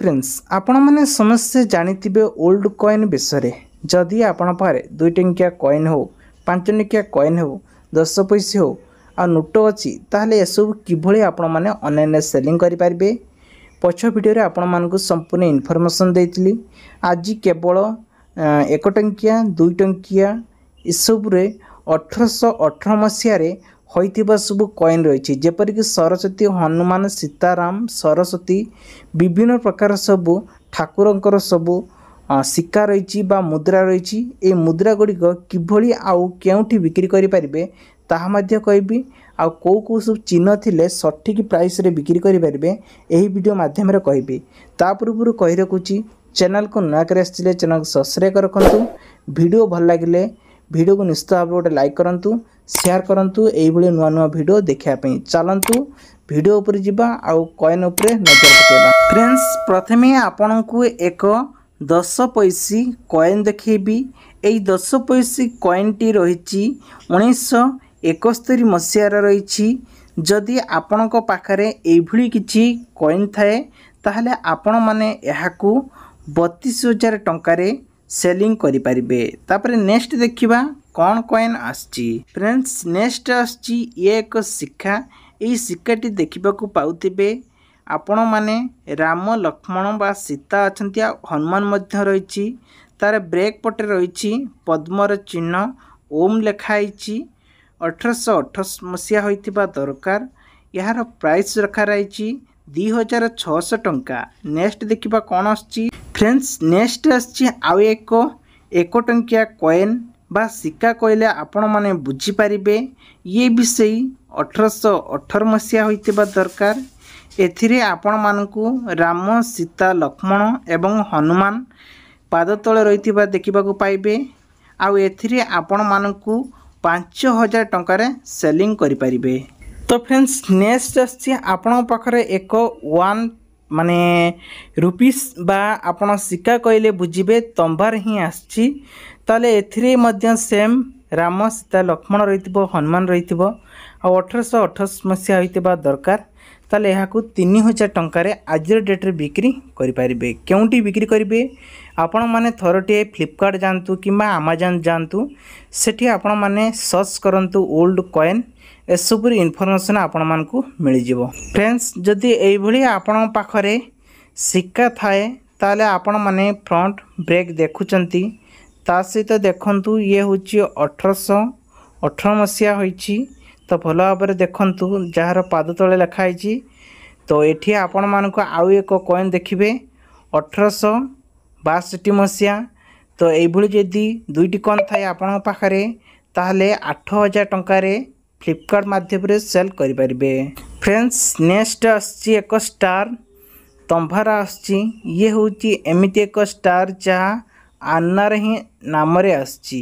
Friends आपण मैंने समस्ते जानी ओल्ड कॉइन विषय जदि आपण पाखे 2 टंकिया कॉइन हो 5 टंकिया कॉइन हो 10 पैसे हो आ नोट अच्छी ताहले एसबू किभली आपण मैंने ऑनलाइन सेलिंग करें पछ भिडियो आपण मानक संपूर्ण इनफॉरमेशन देती आज केवल 1 टंकिया 2 टंकिया इसबुरे 1818 मसीह होइतिबा सब कॉइन रही जेपरिक सरस्वती हनुमान सीताराम सरस्वती विभिन्न प्रकार सबू ठाकुरंकर सबू सिक्का रही मुद्रा रही ये मुद्रा गुड़िक किभली आउ केउठी बिक्री करि परिबे ताहा मध्य कहबी आ कौ सब चिन्ह थिले सठिक प्राइस रे बिक्री करि परिबे एही वीडियो माध्यम रे कहबी ता पूर्व कहि रखुची चैनल को नया करे आछिले चैनल को सब्सक्राइब रखंतु वीडियो भल लागिले वीडियो को निश्चित भाव गोटे लाइक करंतु शेयर करंतु एई भली नुआ नुआ वीडियो देखिया पई चलंतु वीडियो ऊपर जिबा आउ कॉइन ऊपर नजर पकेबा फ्रेंड्स प्रथमे आपन को एक 10 पैसी कॉइन देखिबी एई 10 पैसी कॉइन टी रहिची 1971 मसियार रहिची जदि आपन को पाखरे एई भली किछि कॉइन थाए ताहले आपन माने एहाकू 32,000 टंकारे सेलिंग करि परिबे तापर नेक्स्ट देखिबा कौन कॉइन आछि फ्रेंड्स नेक्स्ट आछि ये एक सिक्का एई सिक्काटी देखिबा को पाउतिबे आपण माने राम लक्ष्मण बा सीता अछंती हनुमान मध्य रहिछि तार ब्रेक पटे रहिछि पद्मर चिन्ह ओम लेखाइछि 1828 मसिया होइतिबा दरकार यार प्राइस रखा रहिछि 2600 टंका नेक्स्ट देखिबा कौन आछि फ्रेंड्स नेक्स्ट आछि आउ एक टंकिया कॉइन बा सिक्का कहले आपण माने बुझी पारिबे ये विषय 1818 मसिया होइतिबा दरकार एथिरे आपण मानकू राम सीता लक्ष्मण एवं हनुमान पाद तले रहितिबा देखिबा को पाइबे आउ एथिरे आपण मानकू 5000 टंकारे सेलिंग करि पारिबे तो फ्रेंड्स नेक्स्ट आछि आपण पाखरे एक 1 माने रुपीस बा आपण सिक्का कहले बुझिबे तंबार ही आछि ताले एथिरे मध्य सेम राम सीता लक्ष्मण रहितिबो हनुमान रहितिबो आ 1828 मसिया होइतिबा दरकार ताले एहाकू 3000 टंकारे आज डेट रे बिक्री करि पारिबे केउंटी बिक्री करिवे आपण माने थरटे फ्लिपकार्ट जानतु किबा अमेज़न जानतु सेठी आपण माने सर्च करंतु ओल्ड कॉइन एसबुर इनफॉरमेशन आपण मानकू मिल जिवो फ्रेंड्स जदि एई भली आपण पाखरे सिक्का थाए ताले आपण माने फ्रंट ब्रेक देखुचंती ता सहित देखंतु ये होची 1818 मसिया होईची तो भल भाव देखंतु जार पाद तले लिखा होईची तो एठी आपण मानकू आउ एक कॉइन देखिबे 1862 मसिया तो एई भली जदि दुईटी कॉइन थाए आपण पाखरे ताहले 8000 टंकारे फ्लिपकार्ट माध्यम रे सेल करि परिबे फ्रेंड्स नेक्स्ट आछि एक स्टार तंभारा आछि ये होची एमिति एक स्टार जा आन्नार ही नाम रे आछि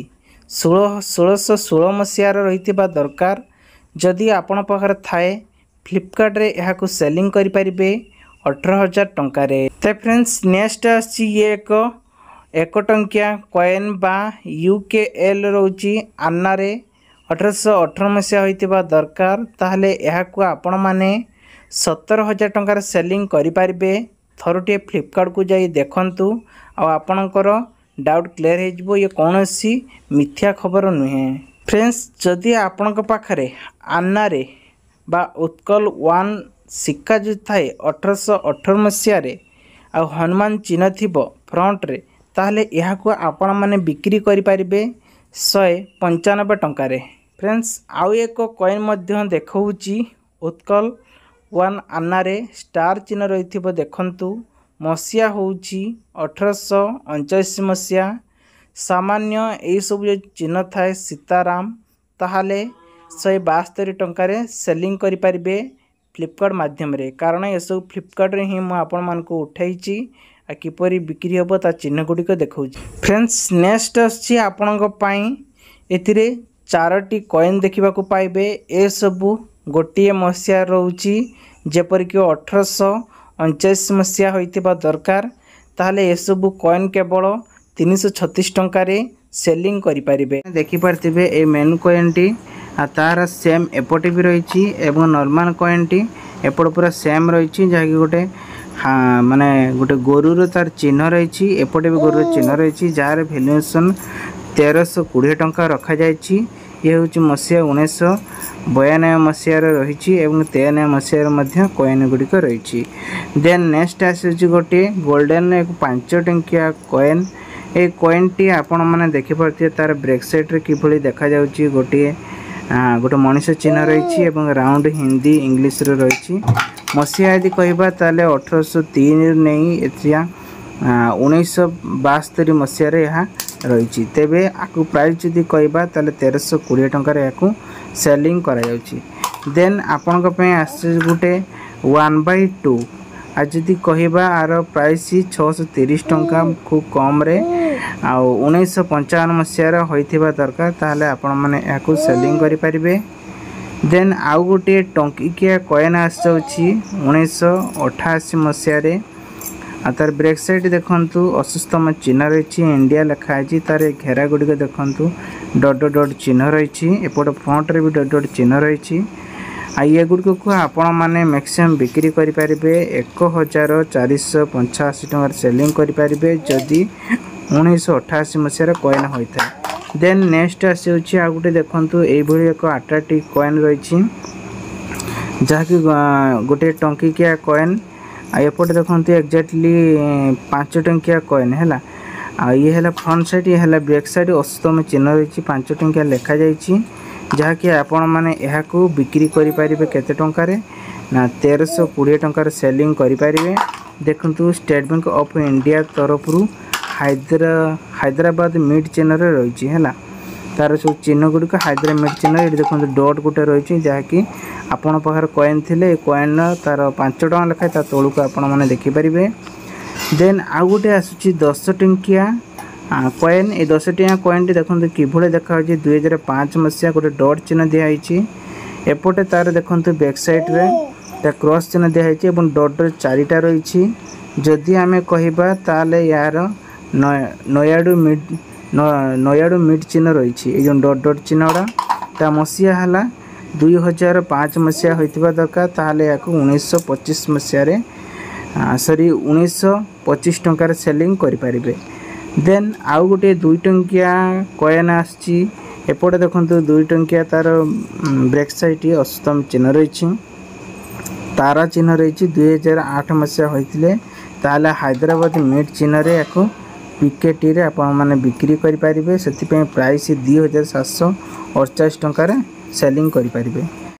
1616 मसिया रहितिबा दरकार जदि आपण पाखर थाए फ्लिपकार्ट रे एहाकू सेलिंग करि परिबे 18000 टंका रे ते फ्रेंड्स नेक्स्ट आछि ये एक टंकिया कॉइन बा यूकेएल रोची आन्ना रे 1818 मसिया होइतिबा दरकार ताहले एहाकू आपण माने 17000 टंकार सेलिंग करि पारिबे थरुटे फ्लिपकार्ट को जाई देखंतु आ आपणकर डाउट क्लियर हे जिवो ये कोनोसी मिथ्या खबर नुहे फ्रेंड्स जदि आपणक पाखरे आन्ना रे बा उत्कल 1 सिक्का जो थाए 1818 मसिया रे आ हनुमान चिन्ह थिबो फ्रंट रे ताहले एहाकू आपण माने बिक्री करि पारिबे 195 टंका रे फ्रेंड्स आउ एक कॉइन मध्य देखौची उत्कल 1 आन्ना रे स्टार चिन्ह रहिथिबो देखंतु मसिया होउची 1879 मसिया सामान्य एई सब जो चिन्ह थाए सीताराम ताहाले 172 टंका रे सेलिंग करि पारिबे फ्लिपकार्ट माध्यम रे कारण ये सब फ्लिपकार्ट रे ही मु आपण मान को उठाइची आ किपरि बिक्री होबो ता चिन्ह गुडी को देखौची फ्रेंड्स नेक्स्ट अछि आपन को पई एथिरे 4टी कॉइन देखिबा को पाइबे ए सबु गोटिए मसिया रहउची जेपर कि 1849 मसिया होइतिबा दरकार ताहले ए सबु कॉइन केवल 336 टंका रे सेलिंग करि परिबे देखि परतिबे ए मेनू कॉइन टी आ तार सेम एपटे भी रही एवं नॉर्मल कॉइन टी एपट पूरा सेम रही जहाँकि गोटे हाँ माने गोटे गोरुर तार चिन्ह रही एपटे भी गोरुर चिन्ह रही जार भैल्युएसन 1320 टंका रखा जाइए। ये हूँ मसीहा 1992 मसीहार रही 93 मसीहार कॉइन गुड़िक रही। देन नेक्स्ट आसूँ गोटे गोल्डन एक 5 टंकिया कॉइन। ये कॉइन टी आपण मैंने देखिपे तार ब्रेक साइड रे किभली देखा जाउची गोटे गोटे मनीष चिन्ह रही राउंड हिंदी इंग्लिश रही। मसीहा यदि कहबा ताले 1803 नहीं एथिया 1972 मसीह यह रही। तेबे आकु प्राइस जदि कहबा ताले 1320 टंकार याकु सेलिंग करा जाउची। देन आपण गोटे 1/2 आज जदि कहबा आर प्राइस 630 टंका खूब कम रे आ 1955 मसीह होइथिबा दरकार ताले आपण माने याकु सेलिंग करि परिबे। देन आउ गोटे टंकिकिया कॉइन आस जाउची 1988 मसीह तार ब्रेक साइड देखंतु असुस्तम चिन्ह रही इंडिया लिखाई तार घेरा गुड़िक देखंतु डट डट चिन्ह रही एपट फ्रंट रे भी डट डट चिन्ह रही। ये गुड़िक को आपण मैंने मैक्सिमम बिक्री करें 1485 टंकार सेलिंग करें जदि 1988 मसीहार कॉइन होता है। देन नेक्स्ट आसी आ गोटे देखंतु ये एक अट्राक्टिव कॉइन रही जहाँकि गोटे टंकिकिया कॉइन एपटे देखते एक्जाक्टली 5 टंकिया कॉइन है। ये है फ्रंट साइड ये है बैक साइड अस्तम चिन्ह रही 5 टंकिया लिखा जाइए जहाँकि आपण मैंने यहाँ बिक्री करें केते टंकार ना 1320 टंकार सेलिंग करें। देखंतु स्टेट बैंक ऑफ इंडिया तरफ हैदराबाद मिट चिन्ह रही है तार सब चिन्ह गुड़िक हैदराबाद मिट चिन्ह ये देखो डट गोटे रही जहाँकि आपण पाखर कॉइन थिले कॉइन तार 5 टका लिखाए तलू को आपण मैंने देखिपारे। देन आउ गोटे आसूँ 10 टंकिया कॉइन। ये 10 टंकिया कॉइन टी देखते किभली देखा 2005 मसीहा गोटे डट चिन्ह दिखाई एपटे तार देखते बैक साइड रे क्रॉस चिन्ह दिखाई डट 4टा रही। जदि आम कहबा ताले यार नयाडू मिट चिन्ह रही ये डट डट चिन्हटा ता मसीहा है 2005 मसीहा होइतिबा दरकार ताले याकु 1925 मसीहा सॉरी 1925 टंकार सेलिंग करि परिबे। देन आउ गोटे 2 टंकिया कॉइन आछि एपटे देखंतु 2 टंकिया तार ब्रेक साइड अस्तम चिन्ह रही तारा चिन्ह रही 2008 मसीहा होइतिले ताले हैदराबाद मिट चिन्ह रे याकु पिकेटी रे आपण माने बिक्री करि परिबे। सेति पे प्राइस 2748 टंकार सेलिंग करि परिबे।